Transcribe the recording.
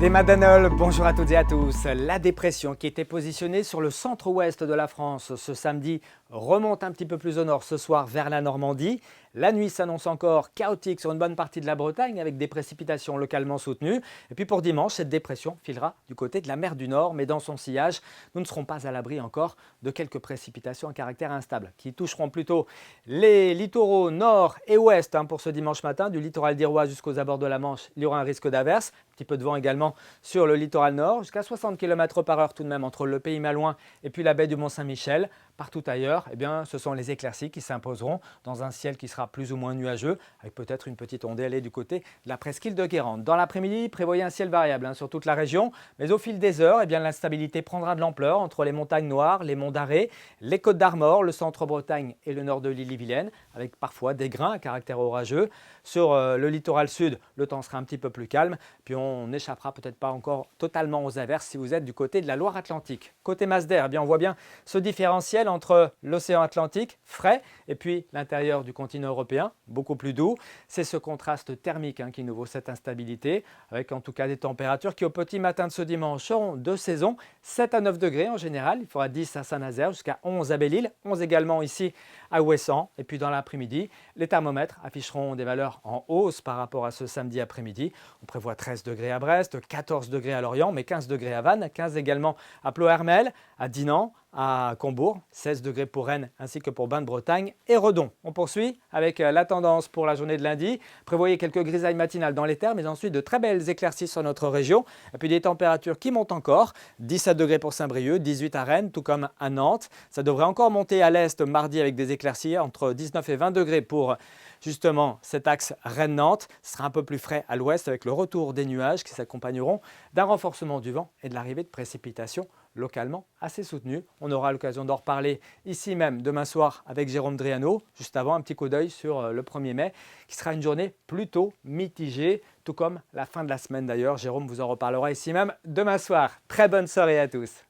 Des Madanol, bonjour à toutes et à tous. La dépression qui était positionnée sur le centre-ouest de la France ce samedi remonte un petit peu plus au nord ce soir vers la Normandie. La nuit s'annonce encore chaotique sur une bonne partie de la Bretagne avec des précipitations localement soutenues. Et puis pour dimanche, cette dépression filera du côté de la mer du Nord, mais dans son sillage, nous ne serons pas à l'abri encore de quelques précipitations à caractère instable qui toucheront plutôt les littoraux nord et ouest pour ce dimanche matin. Du littoral d'Irois jusqu'aux abords de la Manche, il y aura un risque d'averse. Un petit peu de vent également sur le littoral nord, jusqu'à 60 km/h tout de même entre le Pays Malouin et puis la baie du Mont-Saint-Michel. Partout ailleurs, ce sont les éclaircies qui s'imposeront dans un ciel qui sera plus ou moins nuageux, avec peut-être une petite ondée allée du côté de la presqu'île de Guérande. Dans l'après-midi, prévoyez un ciel variable sur toute la région, mais au fil des heures, l'instabilité prendra de l'ampleur entre les montagnes noires, les monts d'Arrée, les côtes d'Armor, le centre-Bretagne et le nord de l'île-et-Vilaine, avec parfois des grains à caractère orageux. Sur le littoral sud, le temps sera un petit peu plus calme, puis on n'échappera peut-être pas encore totalement aux averses si vous êtes du côté de la Loire-Atlantique. Côté masse d'air, on voit bien ce différentiel entre l'océan Atlantique, frais, et puis l'intérieur du continent européen, beaucoup plus doux. C'est ce contraste thermique qui nous vaut cette instabilité, avec en tout cas des températures qui au petit matin de ce dimanche seront de saison, 7 à 9 degrés en général. Il fera 10 à Saint-Nazaire, jusqu'à 11 à Belle-Île, 11 également ici à Ouessant. Et puis dans l'après-midi, les thermomètres afficheront des valeurs en hausse par rapport à ce samedi après-midi. On prévoit 13 degrés à Brest, 14 degrés à Lorient, mais 15 degrés à Vannes, 15 également à Ploërmel, à Dinan, à Combourg, 16 degrés pour Rennes ainsi que pour Bain-de-Bretagne et Redon. On poursuit avec la tendance pour la journée de lundi. Prévoyez quelques grisailles matinales dans les terres, mais ensuite de très belles éclaircies sur notre région. Et puis des températures qui montent encore. 17 degrés pour Saint-Brieuc, 18 à Rennes, tout comme à Nantes. Ça devrait encore monter à l'est mardi avec des éclaircies entre 19 et 20 degrés pour justement cet axe Rennes-Nantes. Ce sera un peu plus frais à l'ouest avec le retour des nuages qui s'accompagneront d'un renforcement du vent et de l'arrivée de précipitations localement assez soutenues. On aura l'occasion d'en reparler ici même demain soir avec Jérôme Driano. Juste avant, un petit coup d'œil sur le 1er mai qui sera une journée plutôt mitigée, tout comme la fin de la semaine d'ailleurs. Jérôme vous en reparlera ici même demain soir. Très bonne soirée à tous.